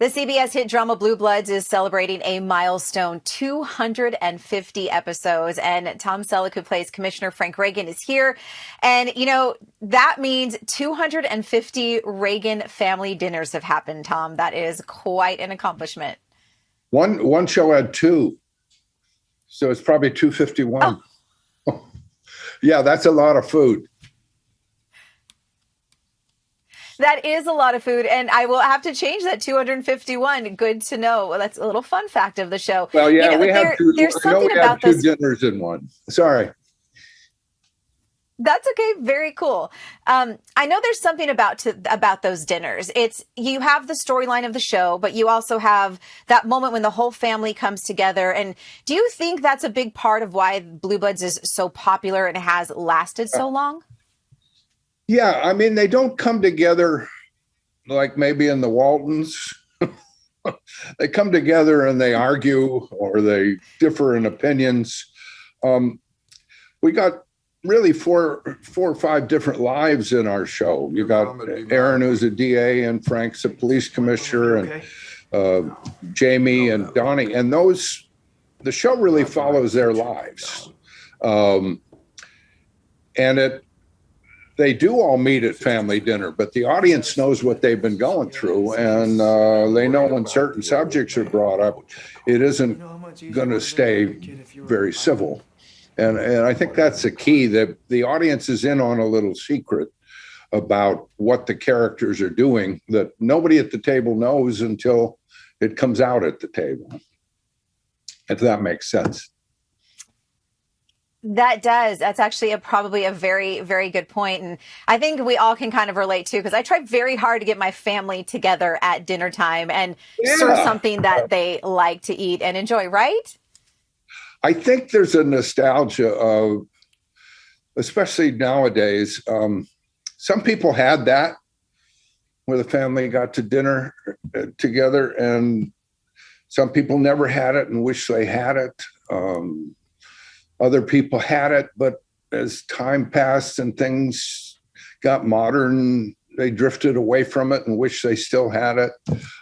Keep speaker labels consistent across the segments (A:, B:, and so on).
A: The CBS hit drama Blue Bloods is celebrating a milestone 250 episodes. And Tom Selleck, who plays Commissioner Frank Reagan, is here. And, that means 250 Reagan family dinners have happened, Tom. That is quite an accomplishment.
B: One show had two. So it's probably 251. Oh. Yeah, that's a lot of food.
A: That is a lot of food, and I will have to change that 251. Good to know. Well, that's a little fun fact of the show.
B: Well, yeah, we have two. There's something about two dinners in one. Sorry.
A: That's okay. Very cool. I know there's something about those dinners. You have the storyline of the show, but you also have that moment when the whole family comes together. And do you think that's a big part of why Blue Bloods is so popular and has lasted so long?
B: Yeah, I mean, they don't come together like maybe in the Waltons. They come together and they argue or they differ in opinions. We got really four or five different lives in our show. You got Aaron, who's a DA, and Frank's a police commissioner, and Jamie and Donnie. And the show really follows their lives. They do all meet at family dinner, but the audience knows what they've been going through, and they know when certain subjects are brought up, it isn't going to stay very civil. And I think that's the key, that the audience is in on a little secret about what the characters are doing that nobody at the table knows until it comes out at the table, if that makes sense.
A: That does. That's actually probably a very, very good point. And I think we all can kind of relate too, because I try very hard to get my family together at dinner time and serve something that they like to eat and enjoy, right?
B: I think there's a nostalgia of, especially nowadays, some people had that where the family got to dinner together, and some people never had it and wish they had it. Other people had it, but as time passed and things got modern, they drifted away from it and wish they still had it.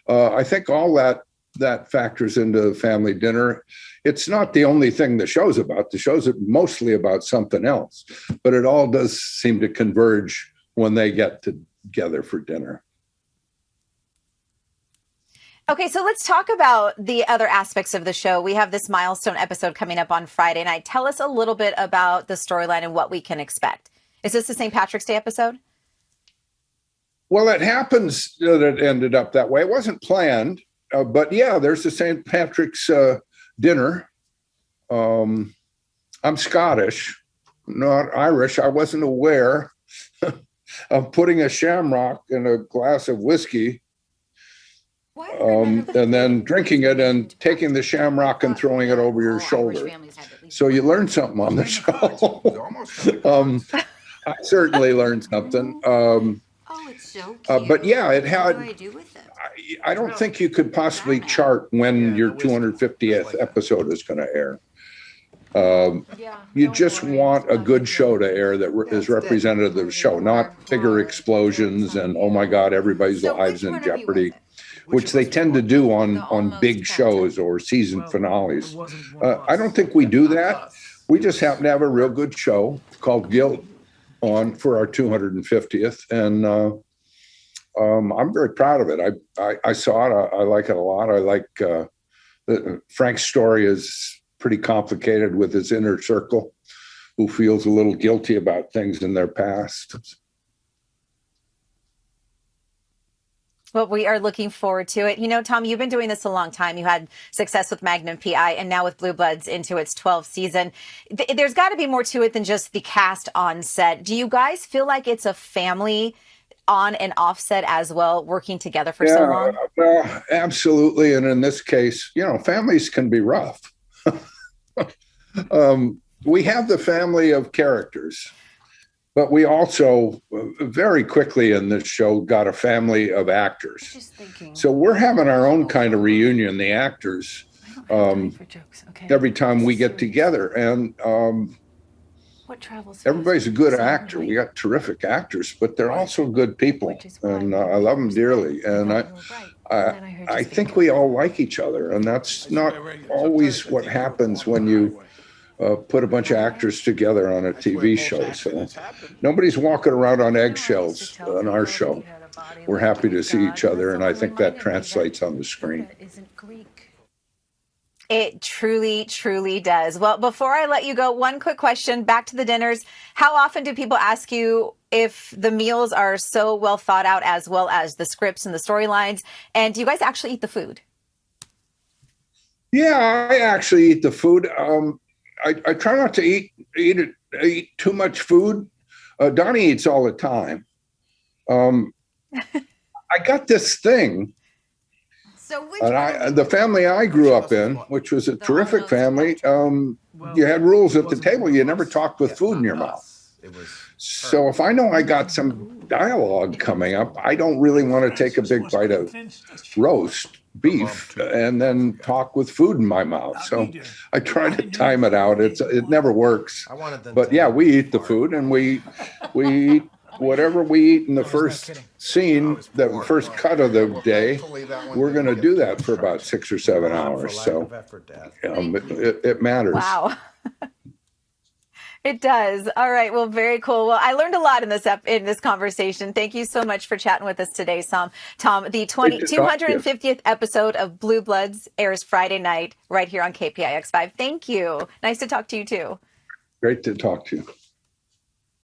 B: I think all that factors into family dinner. It's not the only thing the show's about. The show's mostly about something else, but it all does seem to converge when they get together for dinner.
A: Okay, so let's talk about the other aspects of the show. We have this milestone episode coming up on Friday night. Tell us a little bit about the storyline and what we can expect. Is this the St. Patrick's Day episode?
B: Well, it happens that it ended up that way. It wasn't planned, but yeah, there's the St. Patrick's dinner. I'm Scottish, not Irish. I wasn't aware of putting a shamrock in a glass of whiskey. And then drinking it and taking the shamrock and throwing it over your shoulder. So you learn something on the show. I certainly learned something.
C: It's so cute.
B: But yeah, it had.
C: What do I do with it?
B: I don't think you could possibly chart when your 250th episode is going to air. You just want a good show to air that is representative of the show, not bigger explosions and, oh my God, everybody's lives in jeopardy, which they tend to do on big shows or season finales. I don't think we do that. We just happen to have a real good show called Guilt on for our 250th. And I'm very proud of it. I saw it. I like it a lot. I like Frank's story is pretty complicated with his inner circle, who feels a little guilty about things in their past.
A: Well, we are looking forward to it. Tom, you've been doing this a long time. You had success with Magnum PI and now with Blue Bloods into its 12th season. There's got to be more to it than just the cast on set. Do you guys feel like it's a family on and off set as well, working together for so long?
B: Well, absolutely. And in this case, families can be rough. We have the family of characters, but we also very quickly in this show got a family of actors. So we're having our own kind of reunion, the actors, every time we get together. And everybody's a good actor. We got terrific actors, but they're also good people, and I love them dearly. And I think we all like each other, and that's not always what happens when you put a bunch of actors together on a TV show. So nobody's walking around on eggshells on our show. We're happy to see each other, and I think that translates on the screen.
A: It truly, truly does. Well, before I let you go, one quick question back to the dinners. How often do people ask you if the meals are so well thought out as well as the scripts and the storylines? And do you guys actually eat the food?
B: Yeah, I actually eat the food. I try not to eat too much food. Donnie eats all the time. I got this thing.
C: So
B: The family I grew up in, which was a terrific family, you had rules at the table. You never talked with food in your mouth. So if I know I got some dialogue coming up, I don't really want to take a big bite of roast beef and then talk with food in my mouth. So I try to time it out. It never works. But yeah, we eat the food, and we eat whatever we eat in the first scene, the first cut of the day. We're going to do that for about 6 or 7 hours. So it matters.
A: Wow. It does. All right. Well, very cool. Well, I learned a lot in this conversation. Thank you so much for chatting with us today, Tom. The 250th episode of Blue Bloods airs Friday night right here on KPIX 5. Thank you. Nice to talk to you too.
B: Great to talk to you.